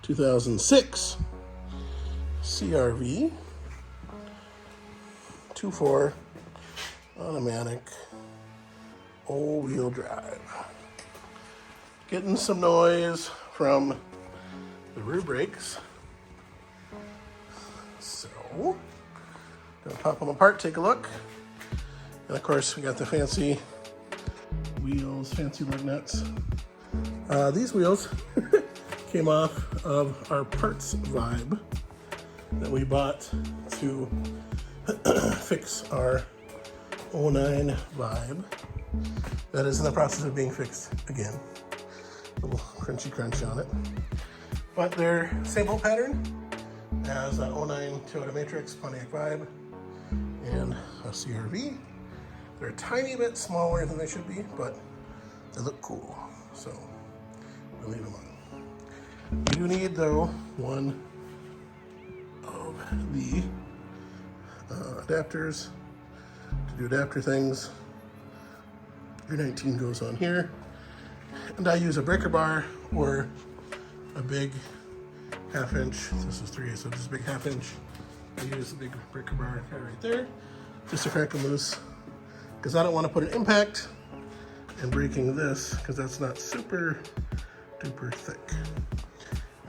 2006 CRV 2.4 automatic all-wheel drive. Getting some noise from the rear brakes. So, gonna pop them apart, take a look. And of course, we got the fancy wheels, fancy lug nuts. These wheels came off of our parts Vibe that we bought to fix our 09 Vibe. That is in the process of being fixed again. A little crunchy crunch on it. But they're same bolt pattern as an 09 Toyota Matrix, Pontiac Vibe, and a CRV. They're a tiny bit smaller than they should be, but they look cool, so we'll leave them on. You do need, though, one of the adapters to do adapter things. Your 19 goes on here, and I use a breaker bar or a big 1/2 inch. This is 3/8, so just a big 1/2 inch. I use a big breaker bar right there just to crack them loose, because I don't want to put an impact in breaking this, because that's not super duper thick,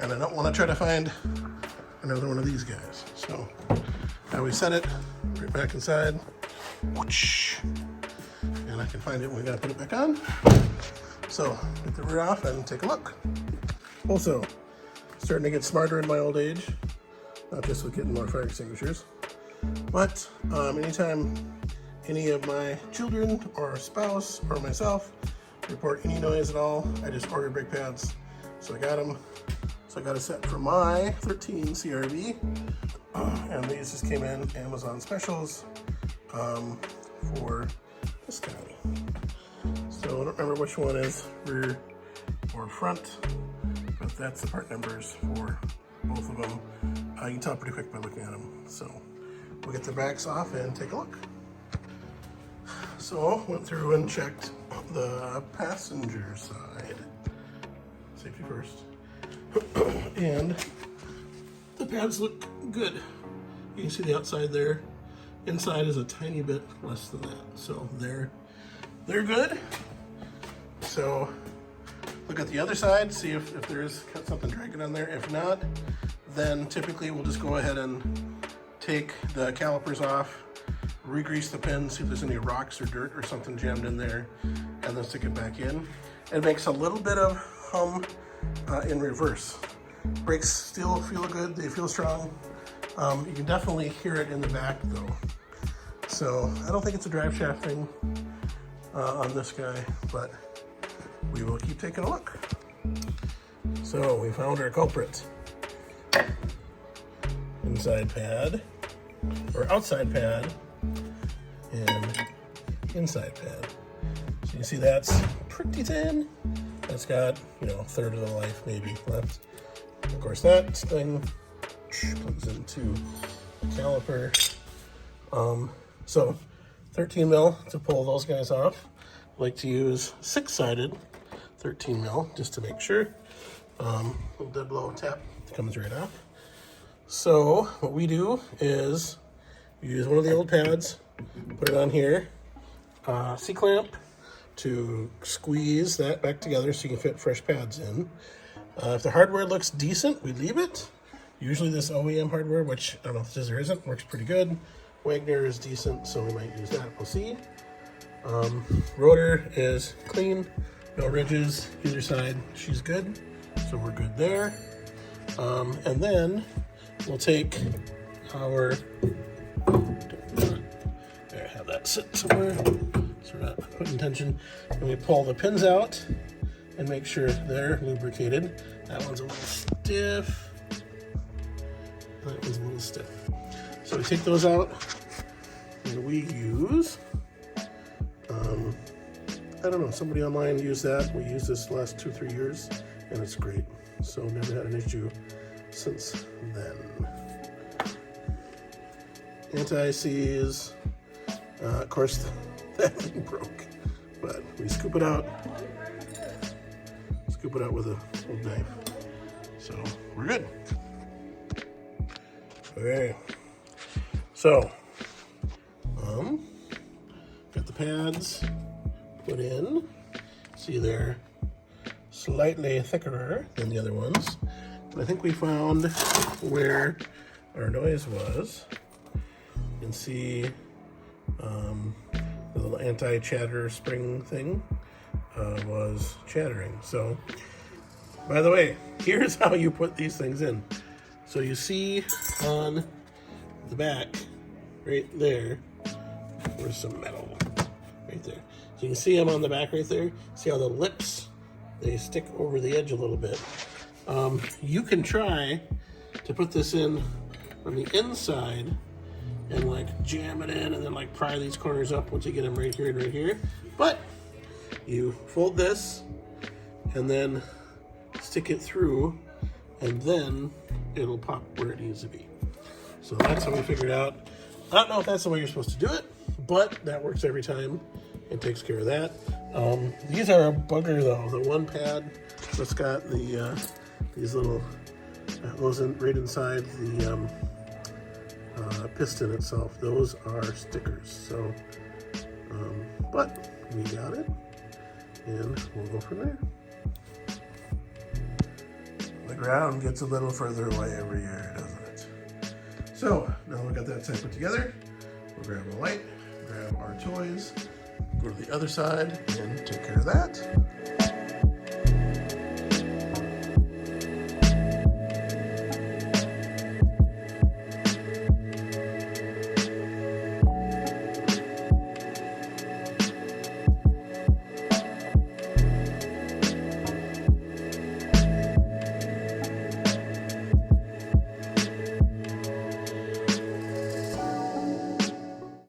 and I don't want to try to find another one of these guys. So now we set it right back inside, whoosh, and I can find it when we gotta put it back on. So get the rear off and take a look. Also, starting to get smarter in my old age, not just with getting more fire extinguishers, but anytime any of my children or spouse or myself report any noise at all, I just order brake pads. So I got them. So I got a set for my 13 CRV, and these just came in Amazon specials for this guy. So I don't remember which one is rear or front, but that's the part numbers for both of them. You can tell pretty quick by looking at them. So we'll get the backs off and take a look. So went through and checked the passenger side, safety first, and the pads look good. You can see the outside there. Inside is a tiny bit less than that, so they're good. So look at the other side, see if there's something dragging on there. If not, then typically we'll just go ahead and take the calipers off, re-grease the pins, see if there's any rocks or dirt or something jammed in there, and then stick it back in. It makes a little bit of hum in reverse. Brakes still feel good, they feel strong. You can definitely hear it in the back though. So I don't think it's a drive shaft thing on this guy, but we will keep taking a look. So we found our culprit. Inside pad, or outside pad, and inside pad. So you can see that's pretty thin. That's got, a third of the life maybe left. Of course, that thing plugs into the caliper. So 13 mil to pull those guys off. I like to use 6-sided 13 mil just to make sure. Little dead blow tap comes right off. So what we do is use one of the old pads, put it on here, C-clamp to squeeze that back together so you can fit fresh pads in. If the hardware looks decent, we leave it. Usually this OEM hardware, which I don't know if it is or isn't, works pretty good. Wagner is decent, so we might use that. We'll see. Rotor is clean, no ridges either side. She's good, so we're good there. And then we'll take our, there, have that sit somewhere so we're not putting tension. And we pull the pins out and make sure they're lubricated. That one's a little stiff. That one's a little stiff. So we take those out, and we use, I don't know, somebody online used that. We used this the last 2-3 years, and it's great. So never had an issue since then. Anti-seize, of course, that thing broke, but we scoop it out scoop it out with a little knife. So we're good. Okay. So, got the pads put in. See, they're slightly thicker than the other ones. But I think we found where our noise was. You can see the little anti-chatter spring thing was chattering. So, by the way, here's how you put these things in. So you see on the back, right there, there's some metal right there. So you can see them on the back right there. See how the lips, they stick over the edge a little bit. You can try to put this in on the inside and like jam it in and then like pry these corners up once you get them right here and right here. But you fold this and then stick it through and then it'll pop where it needs to be. So that's how we figured out. I don't know if that's the way you're supposed to do it, but that works every time and takes care of that. These are a bugger though. The one pad that's got the these little, that goes in right inside the piston itself. Those are stickers. So, but we got it, and we'll go from there. The ground gets a little further away every year, doesn't it? So now we got that side put together. We'll grab a light, grab our toys, go to the other side, and take care of that.